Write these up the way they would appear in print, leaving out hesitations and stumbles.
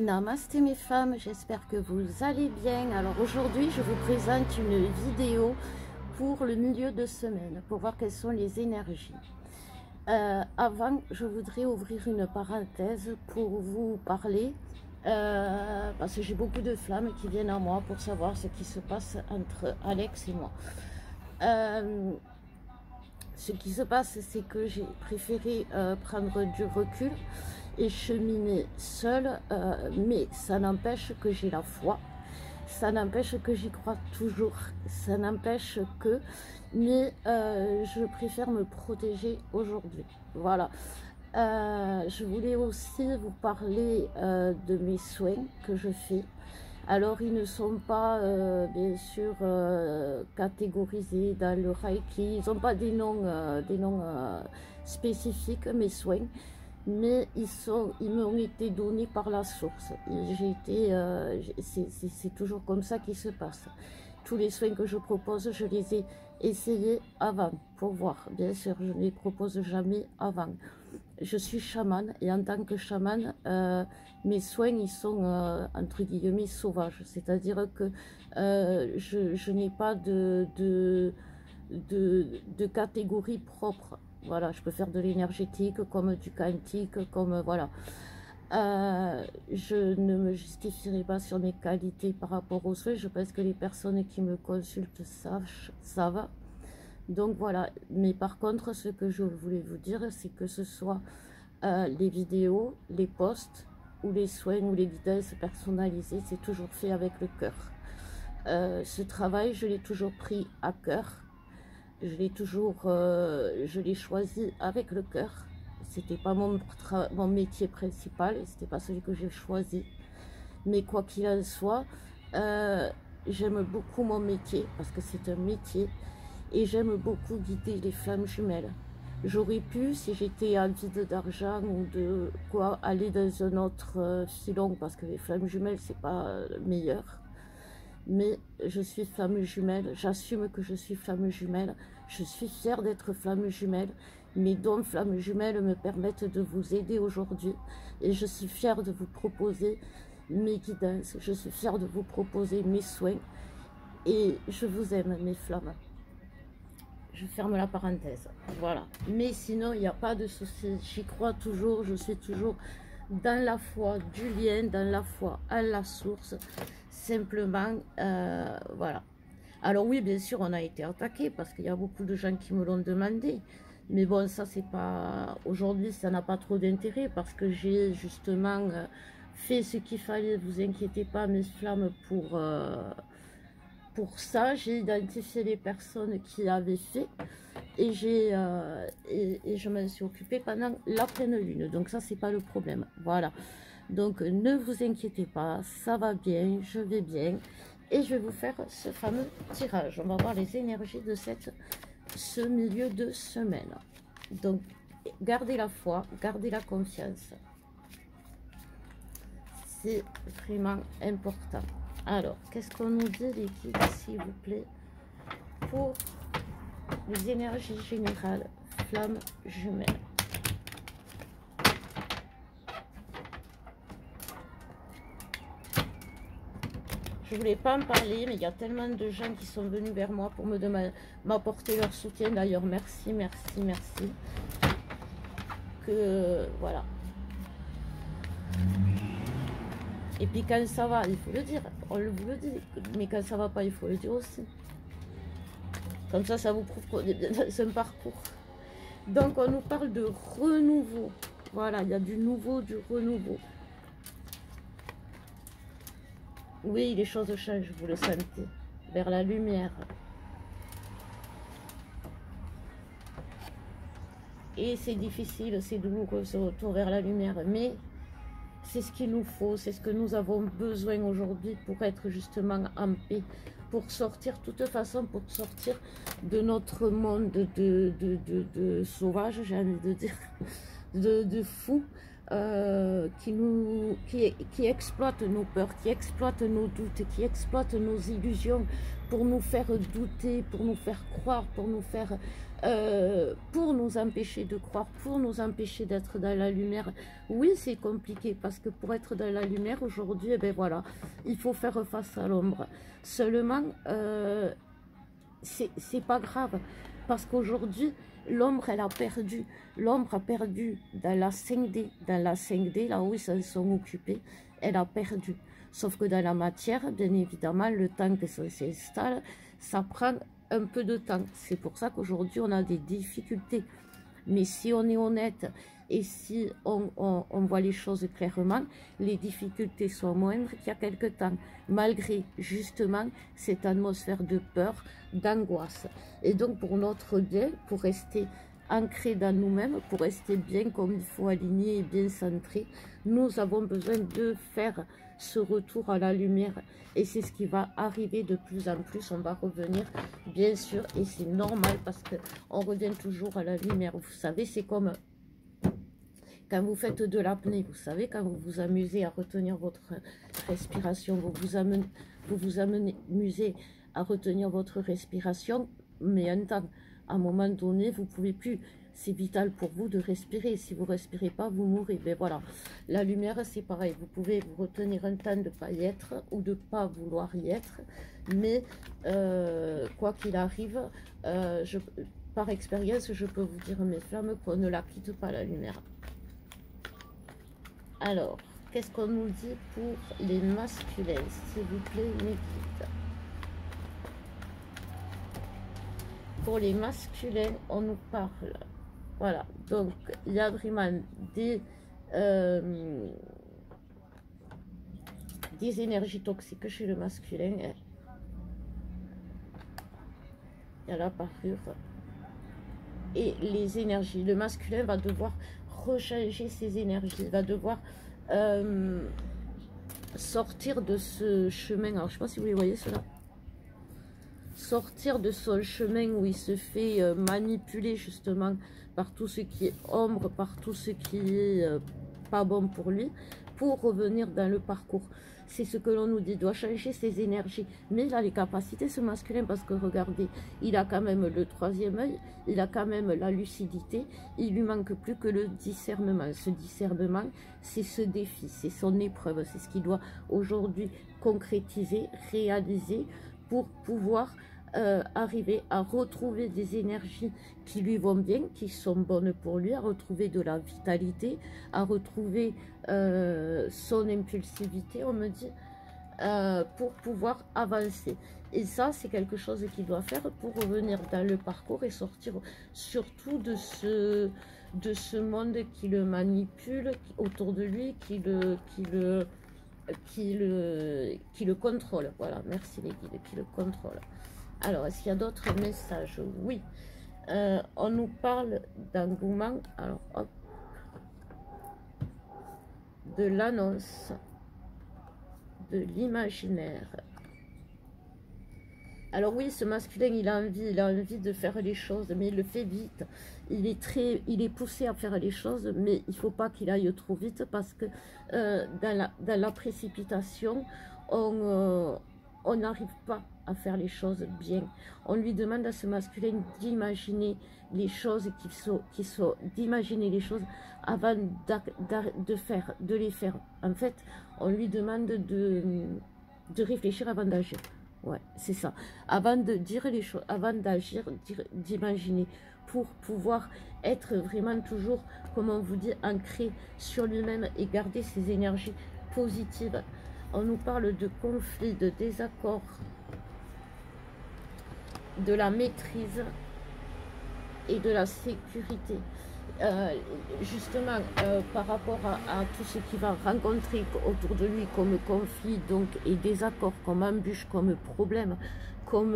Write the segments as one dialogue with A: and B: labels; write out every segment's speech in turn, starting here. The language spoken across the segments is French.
A: Namasté mes femmes, j'espère que vous allez bien. Alors aujourd'hui je vous présente une vidéo pour le milieu de semaine, pour voir quelles sont les énergies. Avant, je voudrais ouvrir une parenthèse pour vous parler, parce que j'ai beaucoup de flammes qui viennent à moi pour savoir ce qui se passe entre Alex et moi. Ce qui se passe, c'est que j'ai préféré prendre du recul et cheminer seule, mais ça n'empêche que j'ai la foi, ça n'empêche que j'y crois toujours, ça n'empêche que, mais je préfère me protéger aujourd'hui. Voilà. Je voulais aussi vous parler de mes soins que je fais. Alors, ils ne sont pas, bien sûr, catégorisés dans le Reiki. Ils n'ont pas des noms spécifiques, mes soins. Mais ils m'ont été donnés par la source. C'est toujours comme ça qu'il se passe. Tous les soins que je propose, je les ai essayés avant, pour voir. Bien sûr, je ne les propose jamais avant. Je suis chamane, et en tant que chamane, mes soins, ils sont, entre guillemets, sauvages. C'est-à-dire que je n'ai pas de catégorie propre. Voilà, je peux faire de l'énergétique, comme du quantique, comme, voilà. Je ne me justifierai pas sur mes qualités par rapport aux soins. Je pense que les personnes qui me consultent savent. Donc voilà, mais par contre, ce que je voulais vous dire, c'est que ce soit les vidéos, les posts, ou les soins, ou les guidances personnalisées, c'est toujours fait avec le cœur. Ce travail, je l'ai toujours pris à cœur. Je l'ai choisi avec le cœur. C'était pas mon métier principal, c'était pas celui que j'ai choisi. Mais quoi qu'il en soit, j'aime beaucoup mon métier parce que c'est un métier. Et j'aime beaucoup guider les flammes jumelles. J'aurais pu, si j'étais en vide d'argent ou de quoi, aller dans un autre filon, parce que les flammes jumelles, c'est pas meilleur. Mais je suis flamme jumelle, j'assume que je suis flamme jumelle. Je suis fière d'être flamme jumelle. Mes dons flamme jumelle me permettent de vous aider aujourd'hui. Et je suis fière de vous proposer mes guidances. Je suis fière de vous proposer mes soins. Et je vous aime, mes flammes. Je ferme la parenthèse, voilà. Mais sinon, il n'y a pas de souci. J'y crois toujours, je suis toujours dans la foi du lien, dans la foi à la source. Simplement, voilà. Alors oui, bien sûr, on a été attaqué parce qu'il y a beaucoup de gens qui me l'ont demandé. Mais bon, ça, c'est pas... Aujourd'hui, ça n'a pas trop d'intérêt parce que j'ai justement fait ce qu'il fallait. Vous inquiétez pas, mes flammes, pour ça. J'ai identifié les personnes qui avaient fait et je m'en suis occupée pendant la pleine lune. Donc ça, c'est pas le problème. Voilà. Donc ne vous inquiétez pas, ça va bien, je vais bien. Et je vais vous faire ce fameux tirage. On va voir les énergies de ce milieu de semaine. Donc gardez la foi, gardez la confiance. C'est vraiment important. Alors, qu'est-ce qu'on nous dit, les guides, s'il vous plaît, pour les énergies générales, flammes jumelles. Je voulais pas en parler, mais il y a tellement de gens qui sont venus vers moi pour m'apporter leur soutien. D'ailleurs, merci, merci, merci. Que, voilà. Et puis quand ça va, il faut le dire, on vous le dit, mais quand ça va pas, il faut le dire aussi. Comme ça vous prouve qu'on est bien dans un parcours. Donc on nous parle de renouveau. Voilà, il y a du nouveau, du renouveau. Oui, les choses changent, vous le sentez, vers la lumière. Et c'est difficile, c'est douloureux ce retour vers la lumière, mais c'est ce qu'il nous faut, c'est ce que nous avons besoin aujourd'hui pour être justement en paix, pour sortir, de toute façon, pour sortir de notre monde de sauvage, j'ai envie de dire, de fou, qui exploite nos peurs, qui exploite nos doutes, qui exploite nos illusions pour nous faire douter, pour nous faire croire, pour nous empêcher de croire, pour nous empêcher d'être dans la lumière. Oui, c'est compliqué parce que pour être dans la lumière aujourd'hui, eh ben voilà, il faut faire face à l'ombre. Seulement, c'est pas grave parce qu'aujourd'hui, l'ombre, elle a perdu. L'ombre a perdu dans la 5D. Dans la 5D, là où ils se sont occupés, elle a perdu. Sauf que dans la matière, bien évidemment, le temps que ça s'installe, ça prend un peu de temps. C'est pour ça qu'aujourd'hui, on a des difficultés. Mais si on est honnête et si on voit les choses clairement, les difficultés sont moindres qu'il y a quelque temps, malgré justement cette atmosphère de peur, d'angoisse. Et donc pour notre bien, pour rester ancré dans nous-mêmes, pour rester bien comme il faut, aligné et bien centré, nous avons besoin de faire ce retour à la lumière. Et c'est ce qui va arriver de plus en plus. On va revenir, bien sûr, et c'est normal parce qu'on revient toujours à la lumière. Vous savez, c'est comme quand vous faites de l'apnée, vous savez, quand vous vous amusez à retenir votre respiration, vous vous amusez à retenir votre respiration, mais à un moment donné, vous ne pouvez plus. C'est vital pour vous de respirer. Si vous ne respirez pas, vous mourrez. Mais voilà, la lumière, c'est pareil. Vous pouvez vous retenir un temps de ne pas y être ou de ne pas vouloir y être. Mais quoi qu'il arrive, par expérience, je peux vous dire, mes flammes, qu'on ne la quitte pas, la lumière. Alors, qu'est-ce qu'on nous dit pour les masculins? S'il vous plaît, mes guides. Pour les masculins, on nous parle. Voilà, donc il y a vraiment des énergies toxiques chez le masculin. Il y a la parure. Et les énergies. Le masculin va devoir rechanger ses énergies. Il va devoir sortir de ce chemin. Alors, je ne sais pas si vous les voyez, cela. Sortir de son chemin où il se fait manipuler justement par tout ce qui est ombre, par tout ce qui est pas bon pour lui, pour revenir dans le parcours. C'est ce que l'on nous dit, doit changer ses énergies. Mais il a les capacités, ce masculin, parce que regardez, il a quand même le troisième œil, il a quand même la lucidité, il lui manque plus que le discernement. Ce discernement, c'est ce défi, c'est son épreuve, c'est ce qu'il doit aujourd'hui concrétiser, réaliser pour pouvoir arriver à retrouver des énergies qui lui vont bien, qui sont bonnes pour lui, à retrouver de la vitalité, à retrouver son impulsivité, on me dit, pour pouvoir avancer. Et ça, c'est quelque chose qu'il doit faire pour revenir dans le parcours et sortir surtout de ce monde qui le manipule autour de lui, qui le contrôle. Voilà, merci les guides, qui le contrôle. Alors, est-ce qu'il y a d'autres messages? Oui. On nous parle d'engouement. Alors, hop. De l'annonce. De l'imaginaire. Alors oui, ce masculin, il a envie de faire les choses, mais il le fait vite. Il est poussé à faire les choses, mais il ne faut pas qu'il aille trop vite parce que dans la précipitation, on n'arrive pas à faire les choses bien. On lui demande à ce masculin d'imaginer les choses d'imaginer les choses avant de les faire. En fait, on lui demande de réfléchir avant d'agir. Ouais, c'est ça. Avant de dire les choses, avant d'agir, d'imaginer, pour pouvoir être vraiment toujours, comme on vous dit, ancré sur lui-même et garder ses énergies positives. On nous parle de conflits, de désaccords, de la maîtrise et de la sécurité. Justement, par rapport à tout ce qu'il va rencontrer autour de lui comme conflit donc, et désaccord, comme embûche, comme problème, comme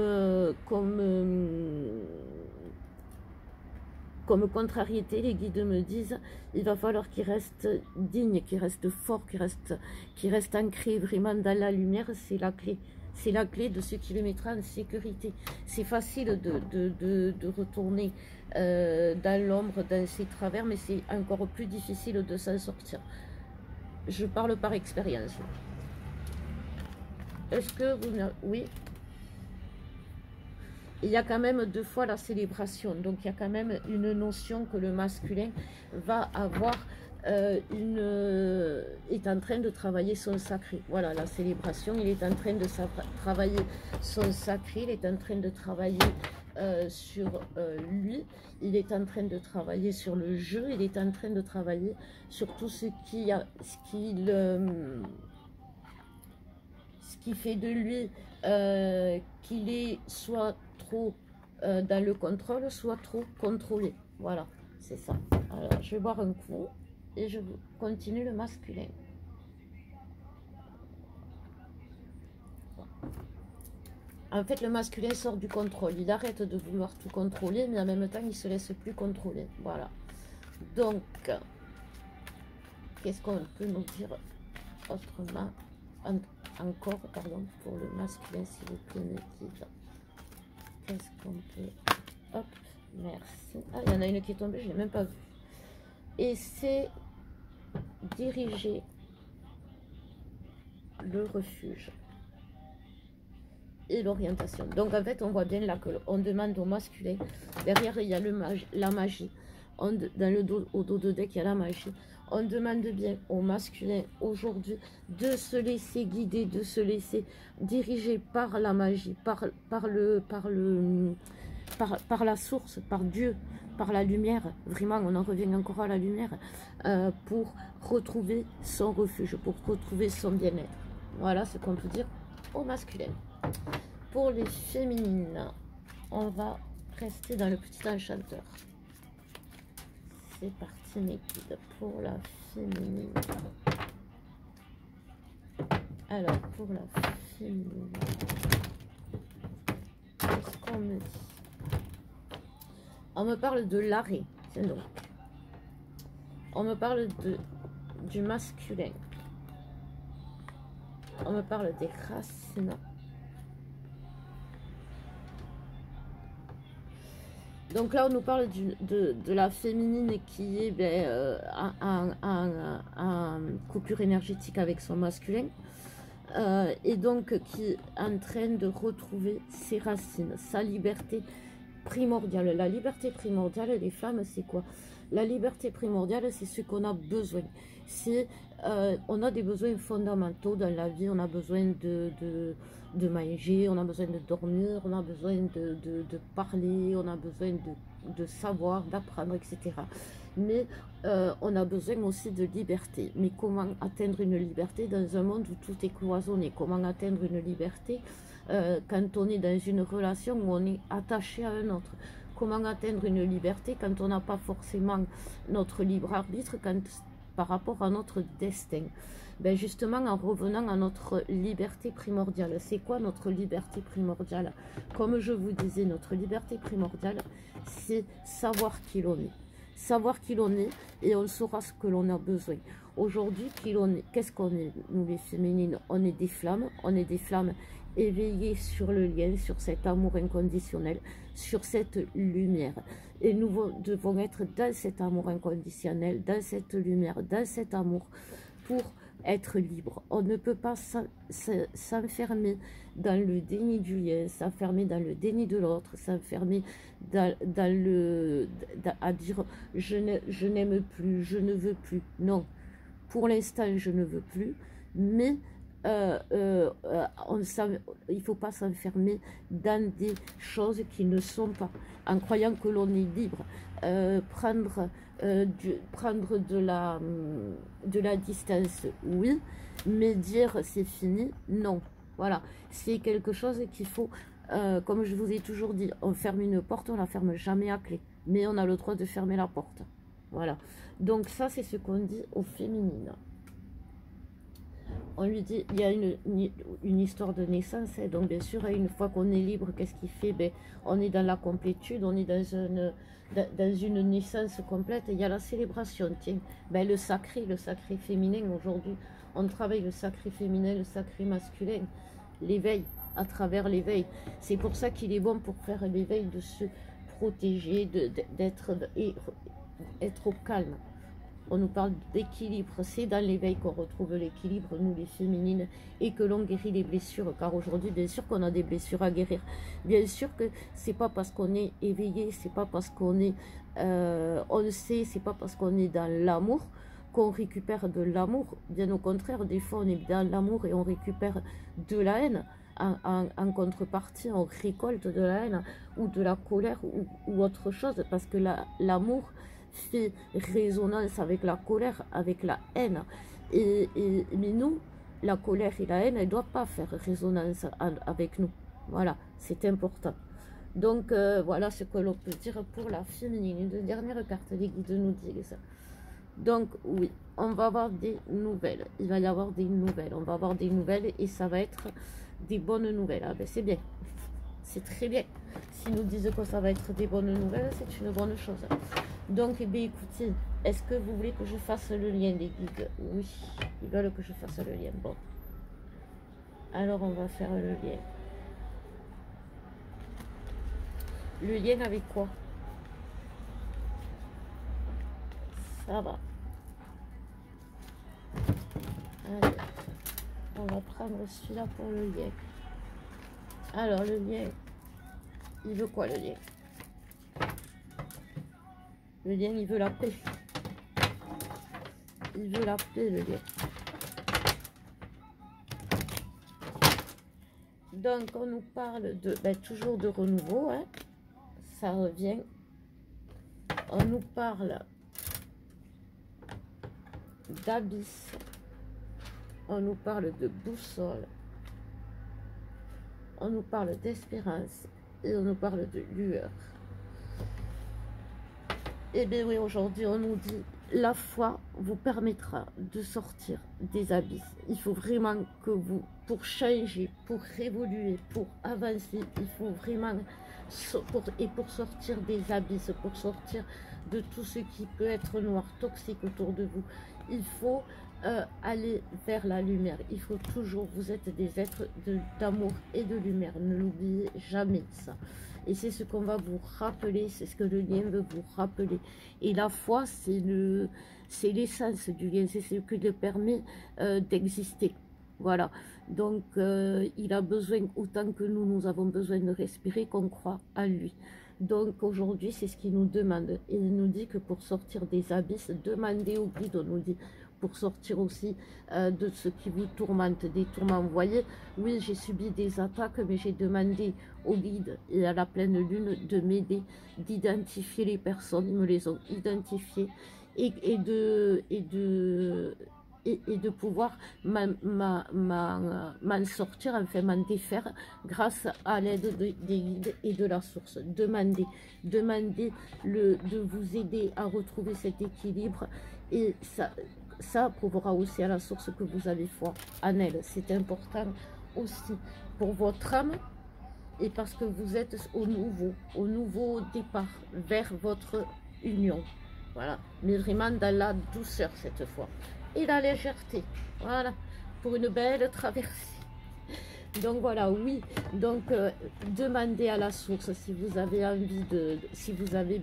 A: contrariété, les guides me disent, il va falloir qu'il reste digne, qu'il reste fort, qu'il reste ancré vraiment dans la lumière, c'est la clé. c'est la clé de ce qui le mettra en sécurité. C'est facile de retourner dans l'ombre, dans ses travers, mais c'est encore plus difficile de s'en sortir. Je parle par expérience. Est-ce que vous... Oui. Il y a quand même 2 fois la célébration. Donc, il y a quand même une notion que le masculin va avoir... est en train de travailler son sacré. Voilà, la célébration, il est en train de travailler son sacré, il est en train de travailler sur lui, il est en train de travailler sur le jeu, il est en train de travailler sur tout ce qui fait de lui qu'il est soit trop dans le contrôle, soit trop contrôlé. Voilà, c'est ça. Alors, je vais boire un coup et je continue le masculin. En fait, le masculin sort du contrôle. Il arrête de vouloir tout contrôler, mais en même temps, il ne se laisse plus contrôler. Voilà. Donc, qu'est-ce qu'on peut nous dire autrement encore, pardon, pour le masculin, s'il vous plaît, Nikita. Qu'est-ce qu'on peut... Hop, merci. Ah, il y en a une qui est tombée, je ne l'ai même pas vue. Et c'est diriger le refuge et l'orientation. Donc, en fait, on voit bien là qu'on demande au masculin. Derrière, il y a la magie. Dans le dos, au dos de deck, il y a la magie. On demande bien au masculin aujourd'hui de se laisser guider, de se laisser diriger par la magie, par la source, par Dieu, par la lumière. Vraiment, on en revient encore à la lumière pour retrouver son refuge, pour retrouver son bien-être. Voilà ce qu'on peut dire au masculin. Pour les féminines, on va rester dans le petit enchanteur. C'est parti, mes guides, pour la féminine. Alors, pour la féminine, qu'est-ce qu'on me dit? On me parle de l'arrêt, c'est donc. On me parle du masculin. On me parle des racines. Donc là, on nous parle de la féminine qui est en coupure énergétique avec son masculin. Et donc qui est en train de retrouver ses racines, sa liberté primordiale. La liberté primordiale, les femmes, c'est quoi? La liberté primordiale, c'est ce qu'on a besoin. C'est on a des besoins fondamentaux dans la vie. On a besoin de manger, on a besoin de dormir, on a besoin de parler, on a besoin de savoir, d'apprendre, etc. Mais on a besoin aussi de liberté. Mais comment atteindre une liberté dans un monde où tout est cloisonné? Comment atteindre une liberté quand on est dans une relation où on est attaché à un autre? Comment atteindre une liberté quand on n'a pas forcément notre libre arbitre par rapport à notre destin? Ben justement, en revenant à notre liberté primordiale. C'est quoi notre liberté primordiale? Comme je vous disais, notre liberté primordiale, c'est savoir qui l'on est. Savoir qui l'on est et on saura ce que l'on a besoin. Aujourd'hui, qui l'on est, qu'est-ce qu'on est, nous les féminines? On est des flammes éveillées sur le lien, sur cet amour inconditionnel, sur cette lumière. Et nous devons être dans cet amour inconditionnel, dans cette lumière, dans cet amour, pour être libre. On ne peut pas s'enfermer dans le déni du lien, s'enfermer dans le déni de l'autre, s'enfermer à dire je n'aime plus, je ne veux plus. Non, pour l'instant je ne veux plus, mais il ne faut pas s'enfermer dans des choses qui ne sont pas, en croyant que l'on est libre. Prendre de la distance, oui, mais dire c'est fini, non. Voilà, c'est quelque chose qu'il faut, comme je vous ai toujours dit, on ferme une porte, on la ferme jamais à clé, mais on a le droit de fermer la porte. Voilà, donc ça c'est ce qu'on dit aux féminines. On lui dit, il y a une histoire de naissance, et donc bien sûr, une fois qu'on est libre, qu'est-ce qu'il fait? Ben, on est dans la complétude, on est dans une naissance complète, et il y a la célébration, tiens, ben, le sacré féminin, aujourd'hui, on travaille le sacré féminin, le sacré masculin, l'éveil, à travers l'éveil. C'est pour ça qu'il est bon pour faire l'éveil de se protéger, être au calme. On nous parle d'équilibre, c'est dans l'éveil qu'on retrouve l'équilibre, nous les féminines, et que l'on guérit les blessures, car aujourd'hui, bien sûr qu'on a des blessures à guérir. Bien sûr que c'est pas parce qu'on est éveillé, c'est pas parce qu'on est, on le sait, c'est pas parce qu'on est dans l'amour qu'on récupère de l'amour. Bien au contraire, des fois on est dans l'amour et on récupère de la haine. En contrepartie, on récolte de la haine ou de la colère ou autre chose, parce que l'amour fait résonance avec la colère, avec la haine. Mais nous, la colère et la haine, elles ne doivent pas faire résonance avec nous. Voilà, c'est important. Donc, voilà ce que l'on peut dire pour la féminine. Une dernière carte, les guides nous disent. Donc, oui, on va avoir des nouvelles. Il va y avoir des nouvelles. On va avoir des nouvelles et ça va être des bonnes nouvelles. Ah ben, c'est bien. C'est très bien. S'ils nous disent que ça va être des bonnes nouvelles, c'est une bonne chose. Donc, eh bien, écoutez, est-ce que vous voulez que je fasse le lien des guides? Oui, ils veulent que je fasse le lien. Bon. Alors, on va faire le lien. Le lien avec quoi? Ça va. Allez, on va prendre celui-là pour le lien. Alors, le lien, il veut quoi, le lien? Le lien, il veut la paix. Il veut la paix, le lien. Donc, on nous parle de, toujours de renouveau, hein. Ça revient. On nous parle d'abysse. On nous parle de boussole. On nous parle d'espérance. Et on nous parle de lueur. Eh bien oui, aujourd'hui, on nous dit, la foi vous permettra de sortir des abysses. Il faut vraiment que vous, pour changer, pour évoluer, pour avancer, il faut vraiment, pour sortir des abysses, pour sortir de tout ce qui peut être noir, toxique autour de vous, il faut aller vers la lumière. Il faut toujours, vous êtes des êtres d'amour et de lumière. Ne l'oubliez jamais ça. Et c'est ce qu'on va vous rappeler, c'est ce que le lien veut vous rappeler. Et la foi, c'est l'essence du lien, c'est ce qui le permet d'exister. Voilà. Donc, il a besoin, autant que nous avons besoin de respirer, qu'on croit en lui. Donc, aujourd'hui, c'est ce qu'il nous demande. Il nous dit que pour sortir des abysses, demandez au guide, on nous dit, pour sortir aussi de ce qui vous tourmente, des tourments. Vous voyez, oui, j'ai subi des attaques, mais j'ai demandé au guide et à la pleine lune de m'aider, d'identifier les personnes, ils me les ont identifiées, et de pouvoir m'en sortir, enfin m'en défaire grâce à l'aide des guides et de la source. Demandez de vous aider à retrouver cet équilibre, et ça prouvera aussi à la source que vous avez foi en elle. C'est important aussi pour votre âme et parce que vous êtes au nouveau départ vers votre union. Voilà, mais vraiment dans la douceur cette fois et la légèreté. Voilà, pour une belle traversée. Donc voilà, oui, donc demandez à la source si vous avez envie si vous avez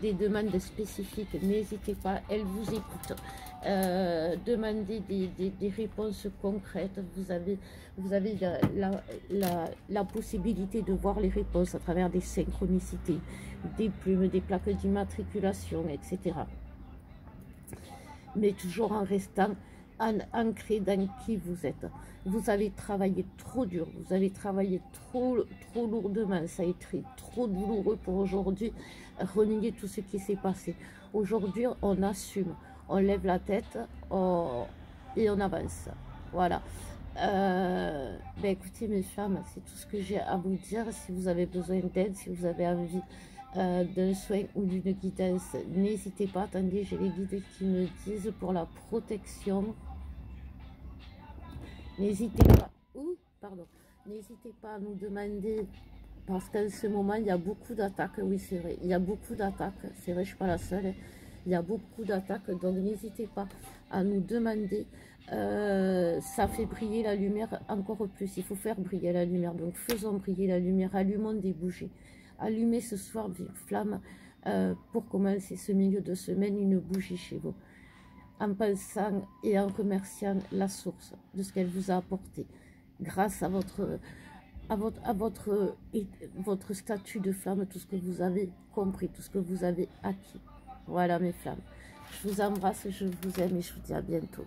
A: des demandes spécifiques, n'hésitez pas, elle vous écoute. Demandez des réponses concrètes, vous avez la possibilité de voir les réponses à travers des synchronicités, des plumes, des plaques d'immatriculation, etc. Mais toujours en restant ancré dans qui vous êtes. Vous avez travaillé trop dur, vous avez travaillé trop lourdement, ça a été trop douloureux pour aujourd'hui renier tout ce qui s'est passé. Aujourd'hui, on assume, on lève la tête et on avance. Voilà. Écoutez mes femmes, c'est tout ce que j'ai à vous dire. Si vous avez besoin d'aide, si vous avez envie d'un soin ou d'une guidance, n'hésitez pas. Attendez, j'ai les guides qui me disent pour la protection. N'hésitez pas, n'hésitez pas à nous demander, parce qu'en ce moment, il y a beaucoup d'attaques. Oui, c'est vrai, il y a beaucoup d'attaques. C'est vrai, je ne suis pas la seule. Il y a beaucoup d'attaques, donc n'hésitez pas à nous demander ça fait briller la lumière encore plus. Il faut faire briller la lumière. Donc faisons briller la lumière, allumons des bougies. Allumez ce soir des flammes pour commencer ce milieu de semaine, une bougie chez vous. En pensant et en remerciant la source de ce qu'elle vous a apporté. Grâce à votre statut de flamme, tout ce que vous avez compris, tout ce que vous avez acquis. Voilà mes flammes. Je vous embrasse, je vous aime et je vous dis à bientôt.